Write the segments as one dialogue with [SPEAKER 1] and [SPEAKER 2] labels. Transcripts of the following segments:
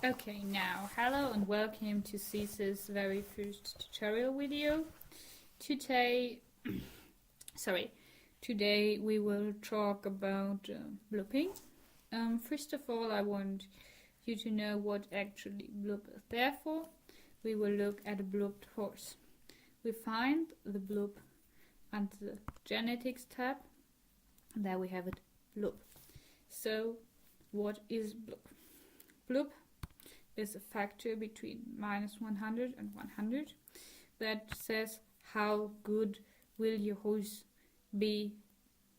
[SPEAKER 1] Okay, now hello and welcome to Ziza's very first tutorial video. Today we will talk about blupping. First of all, I want you to know what actually blup is. Therefore, we will look at a blupped horse. We find the blup under the genetics tab. There we have it, blup. So, what is blup? Blup is a factor between -100 and 100 that says how good will your horse be,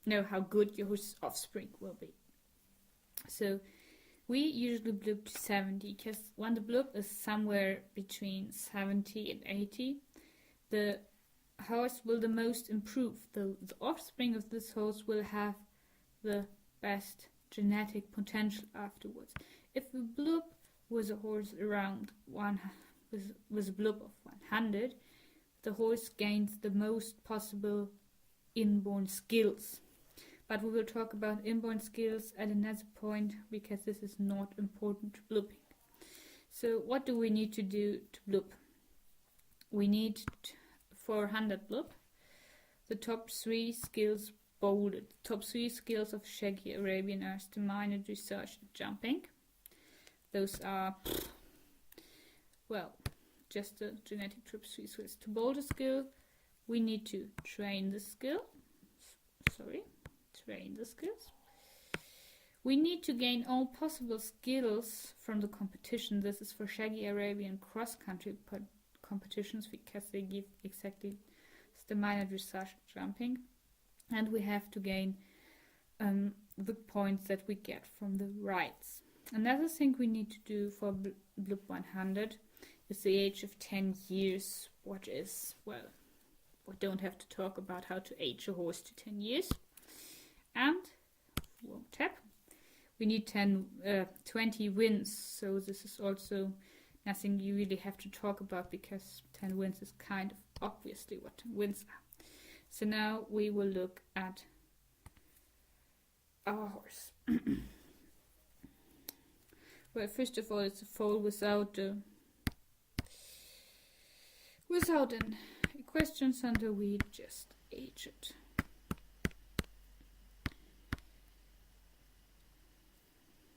[SPEAKER 1] how good your horse's offspring will be. So we usually blup to 70 because when the blup is somewhere between 70 and 80, the horse will the most improve. The offspring of this horse will have the best genetic potential afterwards. If the blup was a horse around with a blup of 100, the horse gains the most possible inborn skills. But we will talk about inborn skills at another point because this is not important to blupping. So what do we need to do to blup? We need 400 blup. The top 3 skills bolded. Top 3 skills of Shaggy Arabian are stamina, dressage and jumping. Those are, just the genetic top 3 skills. To bold a skill, we need to train the skills. We need to gain all possible skills from the competition. This is for Shaggy Arabian cross-country competitions because they give exactly stamina, dressage, jumping. And we have to gain the points that we get from the rides. Another thing we need to do for Blup 100 is the age of 10 years. We don't have to talk about how to age a horse to 10 years. And, we need 20 wins. So this is also nothing you really have to talk about because 10 wins is kind of obviously what 10 wins are. So now we will look at our horse. Well, first of all, it's a foal without an equestrian center. We just age it.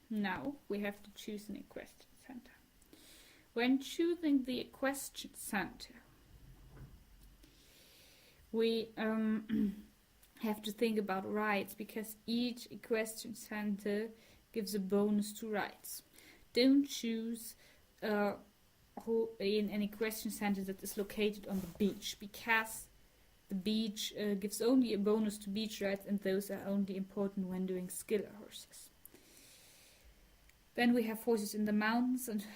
[SPEAKER 1] Now we have to choose an equestrian center. When choosing the equestrian center, we have to think about rides because each equestrian center gives a bonus to rides. Don't choose in an equestrian center that is located on the beach because the beach gives only a bonus to beach rides and those are only important when doing skiller horses. Then we have horses in the mountains and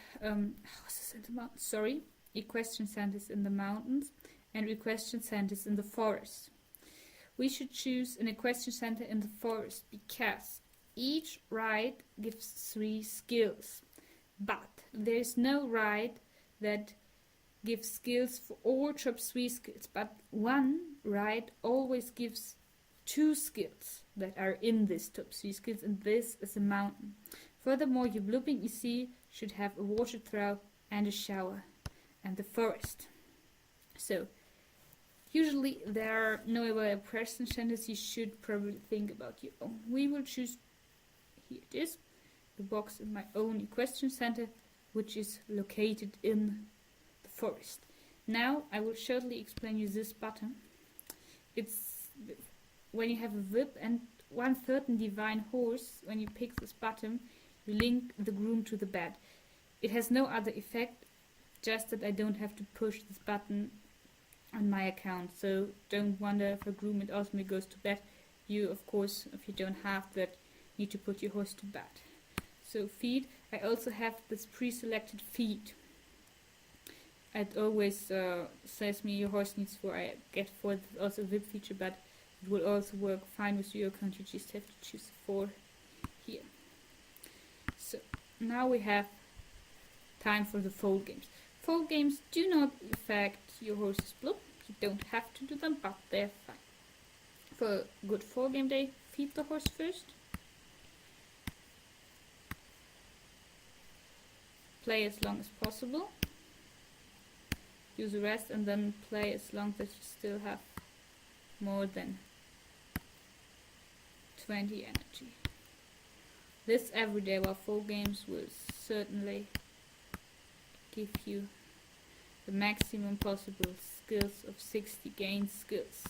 [SPEAKER 1] equestrian centers in the mountains and equestrian centers in the forest. We should choose an equestrian center in the forest because each ride gives 3 skills, but there is no ride that gives skills for all top 3 skills, but one ride always gives 2 skills that are in this top 3 skills, and this is a mountain. Furthermore, your blupping EC should have a water throw and a shower, and the forest. So, usually there are no equestrian centers. You should probably think about your own. We will choose, here it is, the box in my own equestrian center, which is located in the forest. Now I will shortly explain you this button. It's when you have a whip and one certain divine horse, when you pick this button, you link the groom to the bed. It has no other effect, just that I don't have to push this button on my account. So don't wonder if a groom ultimately goes to bed. You, of course, if you don't have that, need to put your horse to bed. So feed, I also have this pre-selected feed. It always says me your horse needs 4. I get 4. There's also a whip feature, but it will also work fine with your account. You just have to choose 4 here. So now we have time for the foal games. Foal games do not affect your horse's blup. You don't have to do them, but they're fine. For a good foal game day, feed the horse first. play as long as possible. Use a rest and then play as long as you still have more than 20 energy. This every day while foal games will certainly give you the maximum possible skills of 60 gained skills.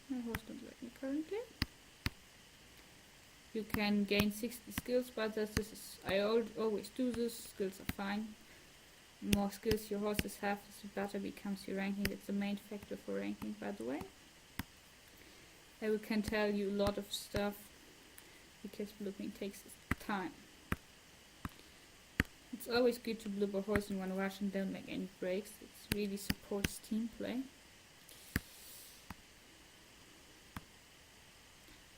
[SPEAKER 1] My horse don't like me currently. You can gain 60 skills, but I always do this. Skills are fine. The more skills your horses have, the better becomes your ranking. It's the main factor for ranking, by the way. I can tell you a lot of stuff because blupping takes time. It's always good to blup a horse in one rush and don't make any breaks. It really supports team play.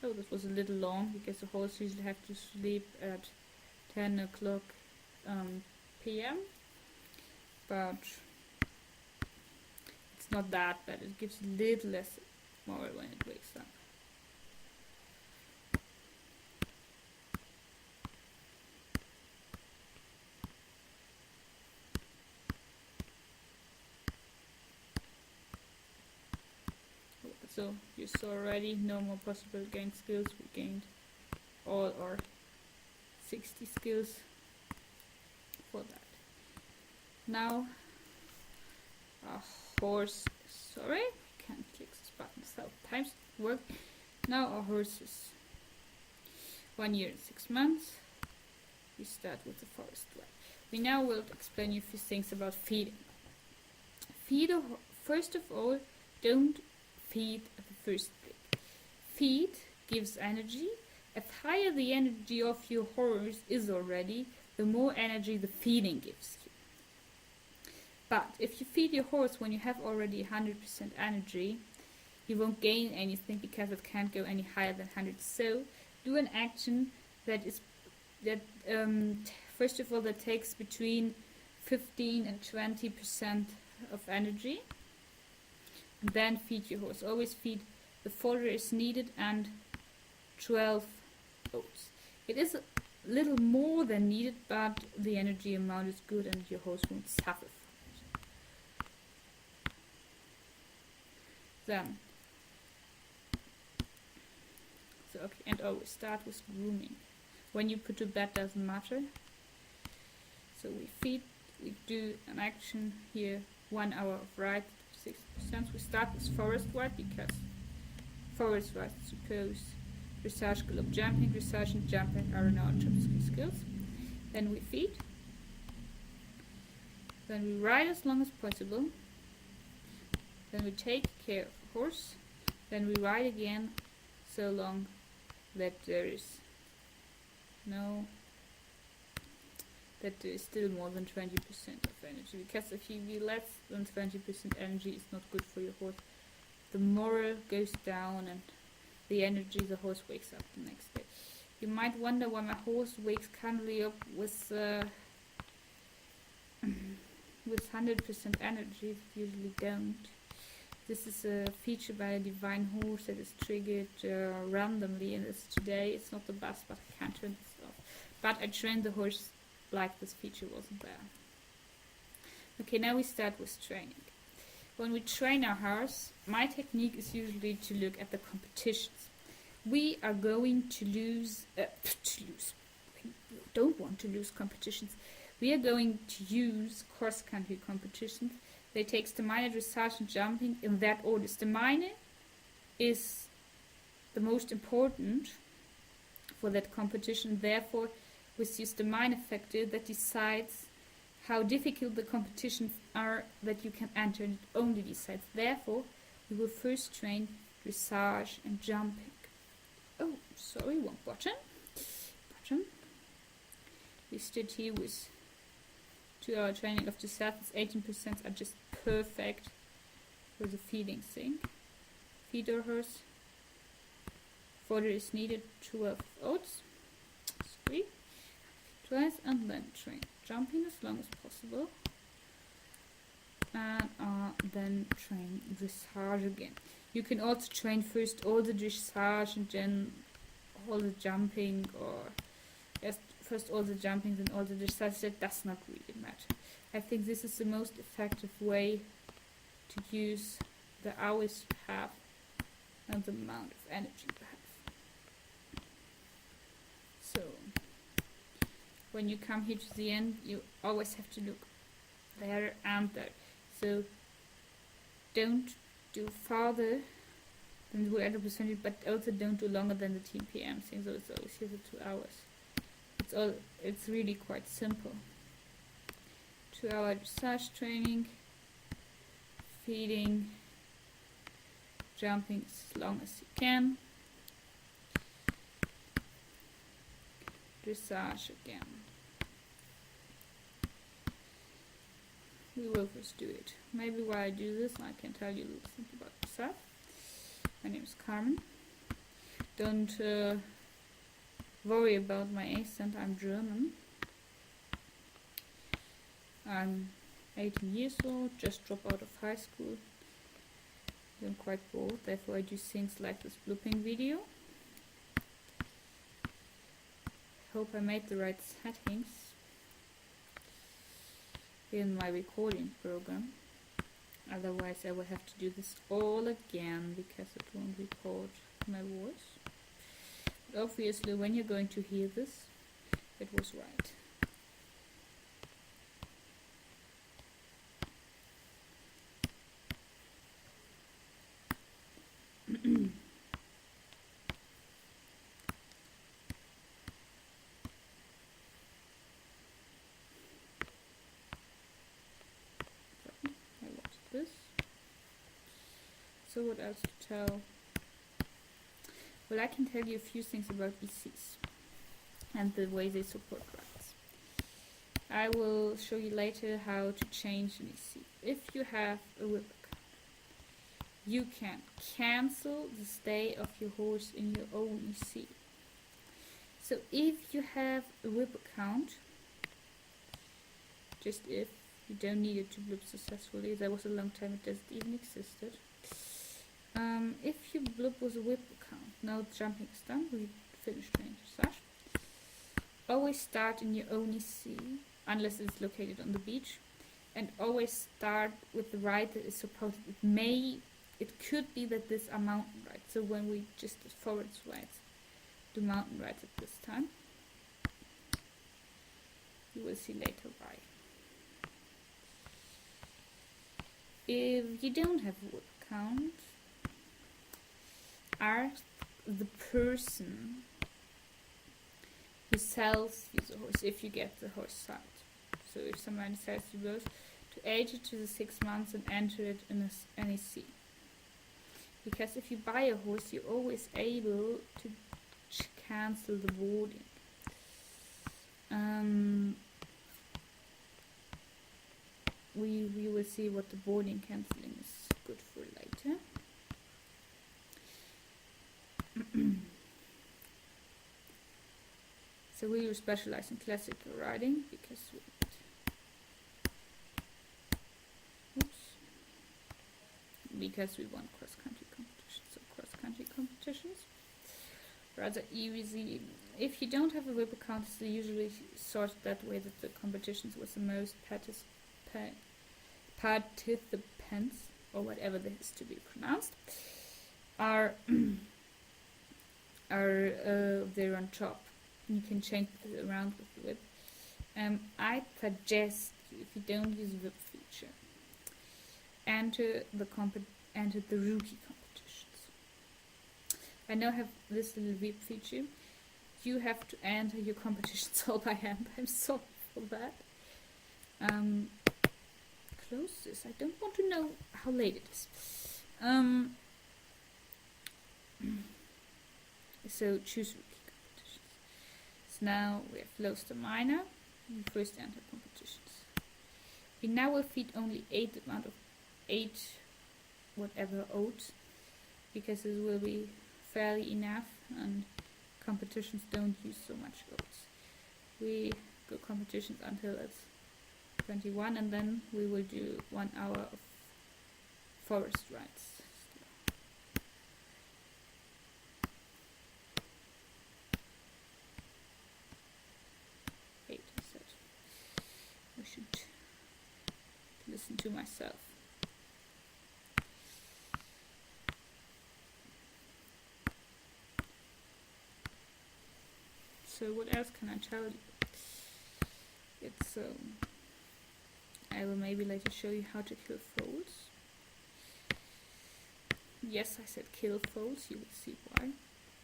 [SPEAKER 1] Oh, this was a little long because the horse usually have to sleep at 10 o'clock p.m. But it's not that bad. It gives a little less moral when it wakes up. So you saw already, no more possible gain skills. We gained all our 60 skills for that. Now our horse, sorry, can't click this button, so times work. Now our horse is 1 year and 6 months. We start with the forest one. We now will explain you a few things about feeding. First of all, don't feed at the first break. Feed gives energy. As higher the energy of your horse is already, the more energy the feeding gives you. But if you feed your horse when you have already 100% energy, you won't gain anything because it can't go any higher than 100. So do an action that first of all that takes between 15 and 20% of energy. And then feed your horse. Always feed the fodder is needed and 12 oats. It is a little more than needed, but the energy amount is good and your horse won't suffer from it. Then, and always start with grooming. When you put to bed doesn't matter. So we do an action here, 1 hour of ride. 6%. We start with forest ride because forest ride suppose dressage, gallop, jumping. Dressage and jumping are in our top skills. Then we feed. Then we ride as long as possible. Then we take care of the horse. Then we ride again so long that there is still more than 20% of energy, because if you be less than 20% energy, it's not good for your horse. The morale goes down and the energy, the horse wakes up the next day. You might wonder why my horse wakes kindly up with 100% energy. Usually don't. This is a feature by a divine horse that is triggered randomly, and today it's not the best, but I can't turn this off. But I trained the horse like this feature wasn't there. Okay, now we start with training. When we train our horse, my technique is usually to look at the competitions. We are going to lose, we don't want to lose competitions. We are going to use cross-country competitions. They take stamina, dressage and jumping in that order. Stamina is the most important for that competition, therefore with your stamina factor that decides how difficult the competitions are that you can enter, and it only decides. Therefore, we will first train dressage and jumping. Oh, sorry, wrong button. We stood here with 2 hour training of dressage. 18% are just perfect for the feeding thing. Feed our horse. Fodder is needed, 12 oats. 3. Twice and then train jumping as long as possible, and then train dressage again. You can also train first all the dressage and then all the jumping, or Just first all the jumping, then all the dressage, that does not really matter. I think this is the most effective way to use the hours you have and the amount of energy you have. So when you come here to the end, you always have to look there and there. So don't do farther than the 100%, but also don't do longer than the 10 p.m. thing. So it's always here the 2 hours. It's really quite simple. 2-hour dressage training, feeding, jumping as long as you can, dressage again. We will first do it. Maybe while I do this, I can tell you something about myself. My name is Carmen. Don't worry about my accent, I'm German. I'm 18 years old, just dropped out of high school. I'm quite bored, therefore I do things like this Blupping video. Hope I made the right settings in my recording program. Otherwise I will have to do this all again because it won't record my voice. But obviously when you're going to hear this, it was right. This. So what else to tell? Well, I can tell you a few things about ECs and the way they support rights. I will show you later how to change an EC. If you have a whip account, you can cancel the stay of your horse in your own EC. So if you have a whip account, just if you don't need it to bloop successfully, there was a long time it doesn't even existed. If you bloop with a whip account, now the jumping is done, we finished training dressage. Always start in your own EC, unless it's located on the beach, and always start with the ride that is supported. It could be that these are mountain rides, so when we just did forest rides, do mountain rides at this time. You will see later why. If you don't have a whip account, ask the person who sells you the horse, if you get the horse sold. So if someone sells you both, to age it to the 6 months and enter it in an NEC. Because if you buy a horse, you're always able to cancel the boarding. We will see what the boarding cancelling is good for later. So we will specialize in classical riding because we want cross-country competitions. So cross-country competitions rather easy. If you don't have a whip account, it's usually sorted that way that the competitions with the most participants, or whatever that is to be pronounced, are there on top. You can change it around with the whip. I suggest you, if you don't use the whip feature, enter the rookie competitions. I now have this little whip feature. You have to enter your competitions all by hand. I'm sorry for that. Close this. I don't want to know how late it is. So choose rookie competitions. So now we have closed the minor. We first enter competitions. We now will feed only 8 whatever oats, because this will be fairly enough, and competitions don't use so much oats. We go competitions until it's 21, and then we will do 1 hour of forest rides. listen to myself. So what else can I tell you? It's I will maybe later show you how to kill foals. Yes, I said kill foals, you will see why.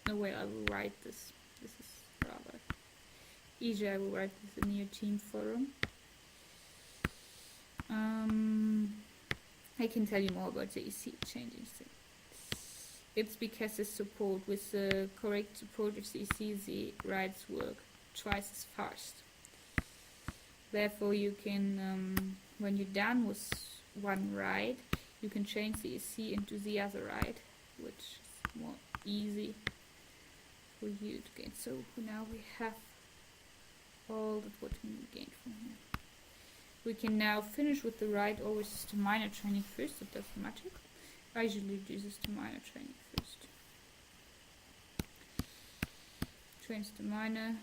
[SPEAKER 1] No way, I will write this. This is rather easy. I will write this in your team forum. I can tell you more about the EC changing thing. It's because the support, with the correct support of the EC, the rides work twice as fast. Therefore, you can, when you're done with one ride, you can change the EC into the other ride, which is more easy for you to gain. So now we have all that what we gained from here. We can now finish with the ride, or with system minor training first. It doesn't matter. I usually do system minor training first. Train system minor,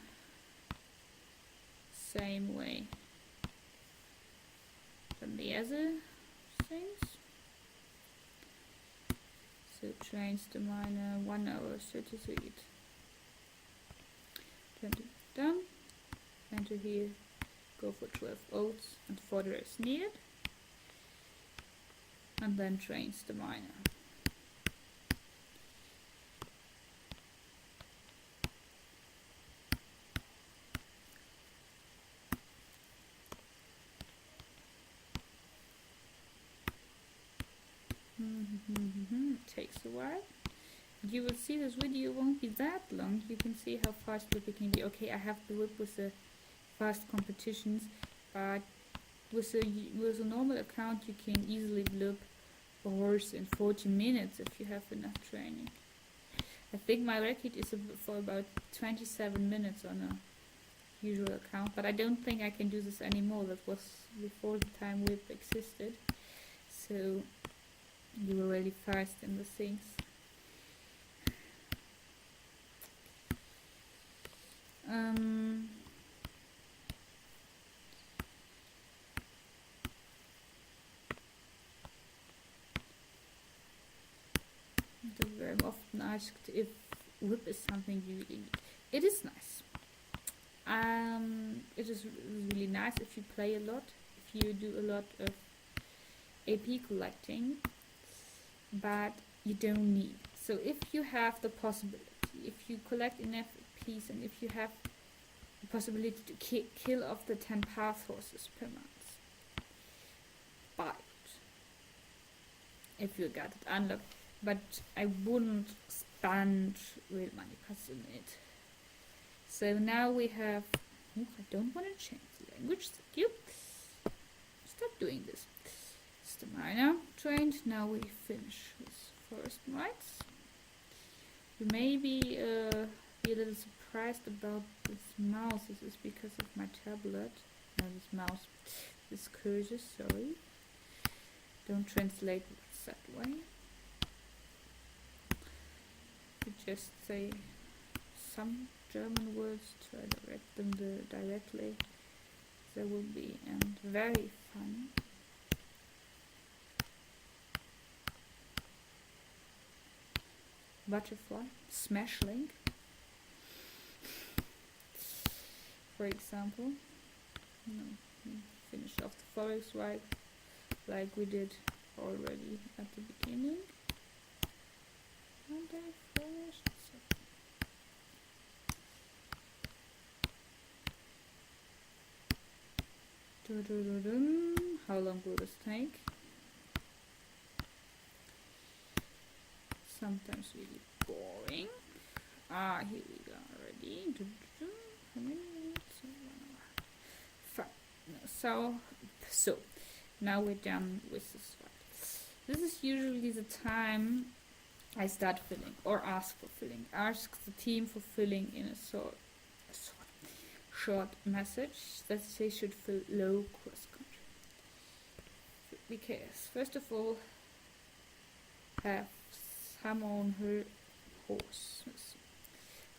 [SPEAKER 1] same way than the other things. So train system minor, 1 hour 33. Turn to done. Enter here. Go for 12 oats and fodder is needed, and then trains the miner. Takes a while. You will see this video won't be that long. You can see how fast Blupping can be. Okay, I have the whip with the fast competitions, but with a normal account you can easily Blup a horse in 40 minutes if you have enough training. I think my record is for about 27 minutes on a usual account, but I don't think I can do this anymore. That was before the time whip existed, so you were really fast in the things. Very often asked if whip is something you really need. It is nice. It is really nice if you play a lot, if you do a lot of AP collecting, but you don't need. So if you have the possibility, if you collect enough APs, and if you have the possibility to kill off the 10 path horses per month, buy it. If you got it unlocked. But I wouldn't spend real money on it. So now we have... Oh, I don't want to change the language. Thank you. Stop doing this. It's the miner trained. Now we finish with forest rights. You may be a little surprised about this mouse. This is because of my tablet. No, this mouse. This cursor, sorry. Don't translate it that way. Just say some German words to direct them directly. They will be very fun. Butterfly, smashling, for example. Finish off the forest ride like we did already at the beginning. And I finished. How long will this take? Sometimes really boring. Here we go already. How many minutes? 1 hour. Fine. So now we're done with this ride. This is usually the time I start filling, or ask for filling. Ask the team for filling in a short message that they should fill low cross country. Because first of all, have someone her horses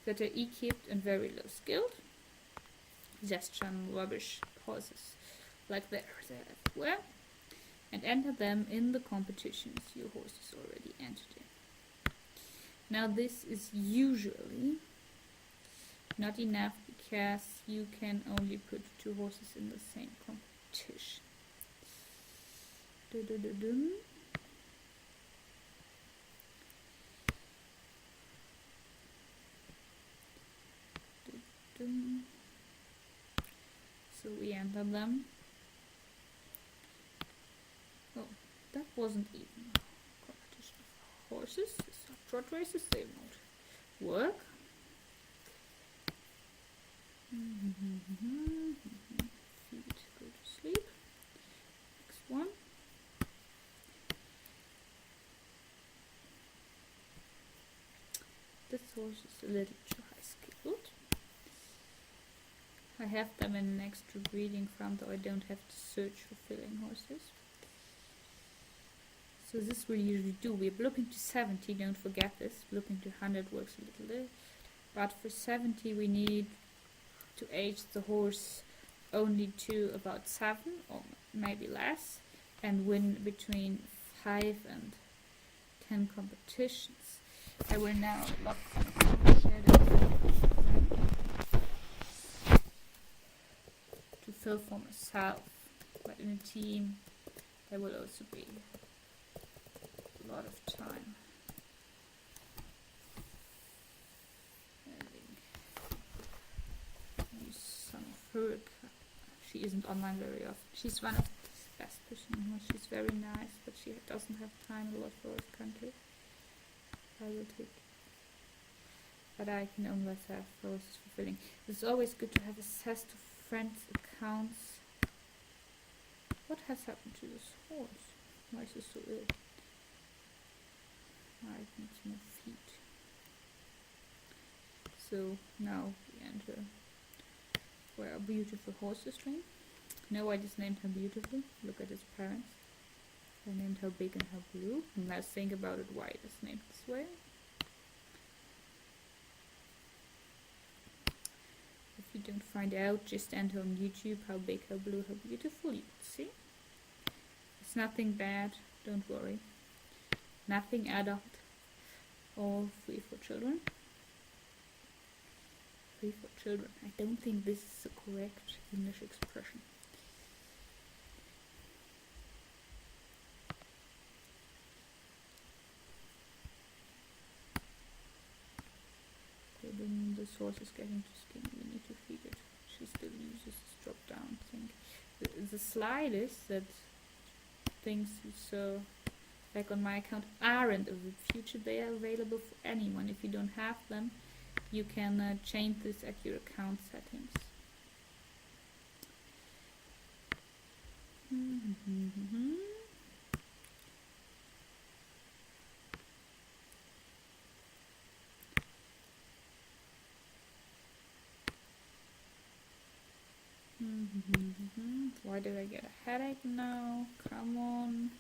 [SPEAKER 1] that are equipped and very low skilled. Just some rubbish horses like they're everywhere. and enter them in the competitions your horse is already entered in. Now this is usually not enough because you can only put 2 horses in the same competition. So we enter them. Oh, that wasn't even a competition of horses. These are trot races, they won't work. Feet go to sleep. Next one. This horse is a little too high skilled. I have them in an extra breeding farm, though I don't have to search for filling horses. So this we usually do. We're blupping to 70, don't forget this. Blupping to 100 works a little bit. But for 70 we need to age the horse only to about 7 or maybe less and win between 5 and 10 competitions. I will now lock the shadow to fill for myself, but in a team there will also be a lot of time. Use some of her. She isn't online very often. She's one of the best person. She's very nice, but she doesn't have time a lot for this country. I will take, but I can only have those fulfilling. It's always good to have access to friends' accounts. What has happened to this horse? Why is he so ill? It needs more feet. So now we enter where a beautiful horse is trained. No, I just named her beautiful. Look at his parents. I named her big and her blue. And let's think about it, why it is named this way. If you don't find out, just enter on YouTube how big, how blue, how beautiful, you will see. It's nothing bad, don't worry. Nothing adult. All free for children. Free for children. I don't think this is the correct English expression. This horse is getting too skinny, we need to feed it. She still uses this drop down thing. The slide is that things you saw back on my account aren't of the future. They are available for anyone. If you don't have them, you can change this at your account settings. Why did I get a headache now? Come on.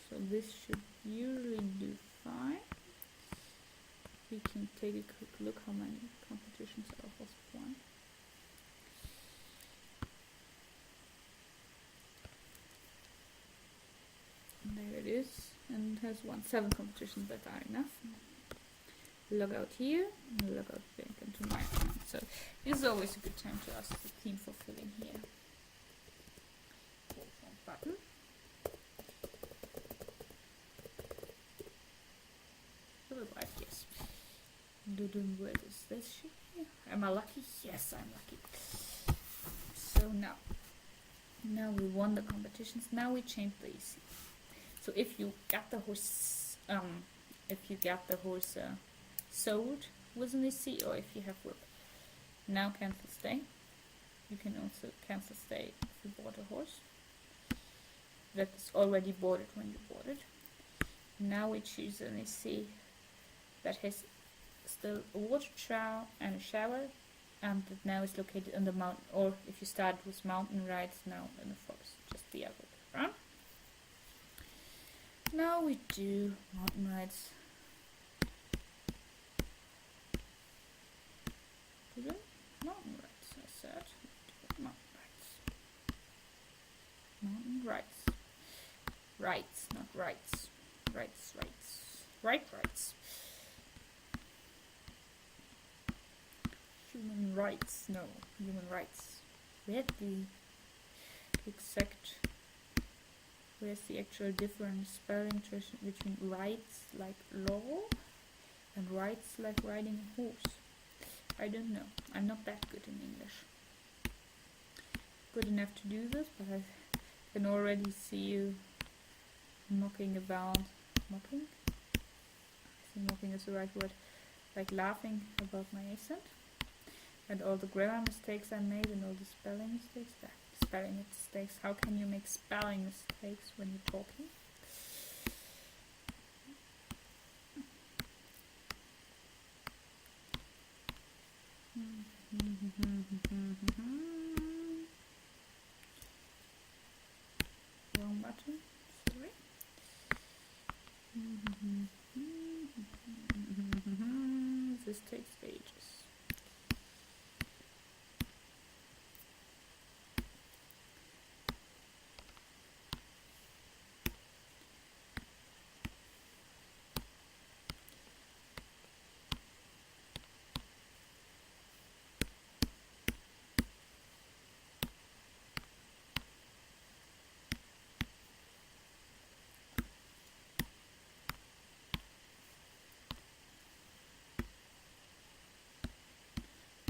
[SPEAKER 1] So this should usually do fine. We can take a quick look how many competitions our horse won. There it is, and it has won 7 competitions that are enough. Log out here, and log out back into my account. So this is always a good time to ask the team for filling here. Button. Right, yes. Where does this should be? Am I lucky? Yes, I'm lucky. So now we won the competitions. Now we change the EC. So if you got the horse, sold with an EC, or if you have whip, now cancel stay. You can also cancel stay if you bought a horse that is already boarded when you bought it. Now we choose an EC that has still a water trough and a shower, and that now is located in the mountain, or if you start with mountain rides, now in the forest, just the other way around. Now we do mountain rides. Mountain rides, I said. rights. Human rights, no, human rights. Where's the actual difference spelling between rights like law and rights like riding a horse? I don't know. I'm not that good in English. Good enough to do this, but I can already see you mocking about. Mocking? I think mocking is the right word. Like laughing about my accent. And all the grammar mistakes I made and all the spelling mistakes. Spelling mistakes. How can you make spelling mistakes when you're talking? Wrong button. Sorry. This takes ages.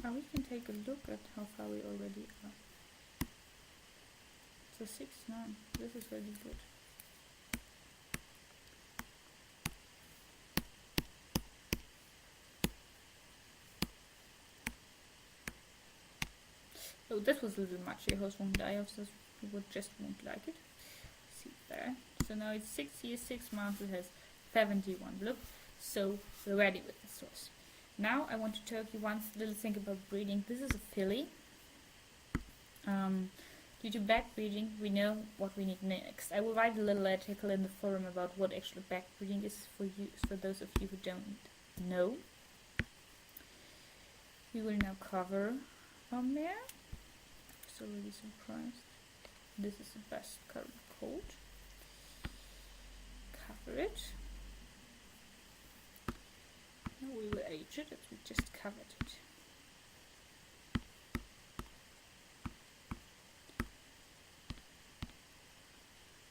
[SPEAKER 1] Now we can take a look at how far we already are. So 6-9. This is really good. Oh, this was a little much. Your horse won't die of this. You just won't like it. See there. So now it's 6 years, 6 months. It has 71 bloop. So we're ready with this horse. Now I want to tell you one little thing about breeding. This is a filly. Due to backbreeding, we know what we need next. I will write a little article in the forum about what actually backbreeding is for you, for those of you who don't know. We will now cover our mare. I was already surprised. This is the best current coat. Cover it. Now we will age it as we just covered it.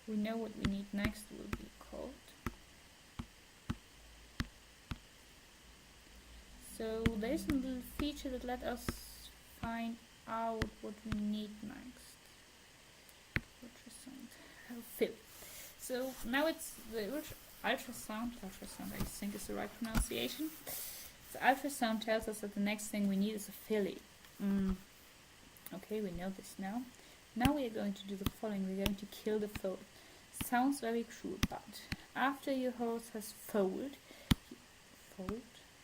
[SPEAKER 1] We know what we need next will be cold. So there's a little feature that let us find out what we need next. Ultrasound. Oh, fill. So now it's the ultrasound, I think is the right pronunciation. The ultrasound tells us that the next thing we need is a filly. Okay, we know this now. Now we are going to do the following. We're going to kill the foal. Sounds very cruel, but after your horse has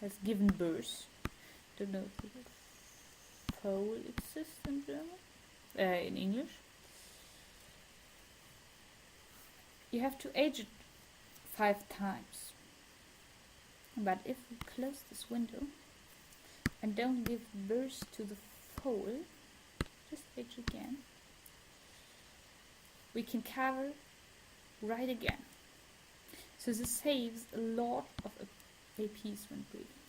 [SPEAKER 1] has given birth, don't know if the foal exists in German, in English. You have to age it 5 times. But if we close this window and don't give birth to the foal, just age again, we can cover right again. So this saves a lot of APs when breeding.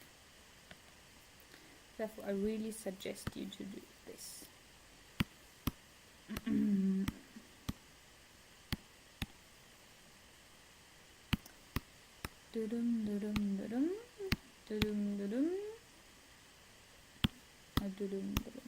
[SPEAKER 1] Therefore, I really suggest you to do this. Dudum dudum dudum dudum dudum dudum dudum.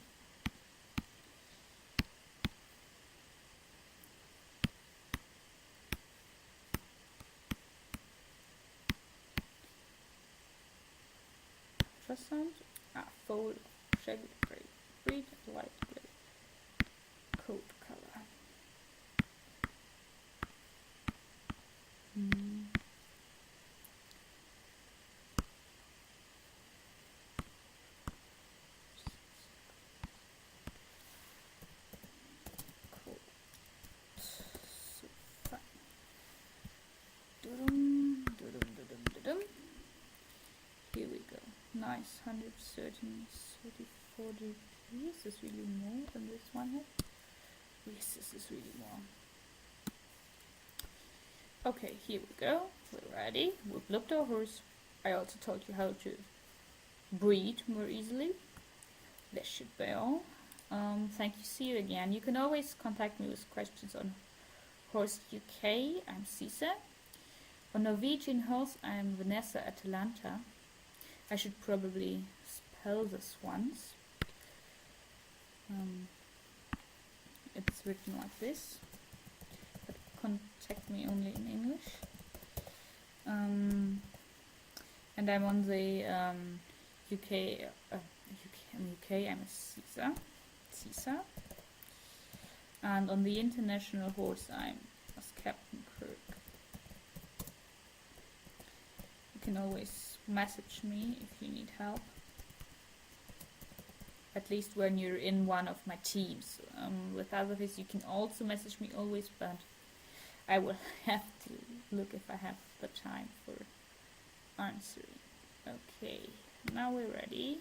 [SPEAKER 1] Ultrasound. Foal, shaggy gray, breed, light gray, coat color. Cool. So fine. Dudum, dudum, dudum, dudum. Here we go. Nice, 113, 34 degrees. This is really more than this one here. Yes, this is really more. Okay, here we go. We're ready. We've looked our horse. I also told you how to breed more easily. This should be all. Thank you. See you again. You can always contact me with questions on Horse UK. I'm Ziza. On Norwegian Horse, I'm Vanessa Atalanta. I should probably spell this once. It's written like this. But contact me only in English. And I'm on the UK. I'm a Ziza. And on the international horse, I'm as Captain Kirk. You can always message me if you need help. At least when you're in one of my teams. With other things, you can also message me always, but I will have to look if I have the time for answering. Okay, now we're ready.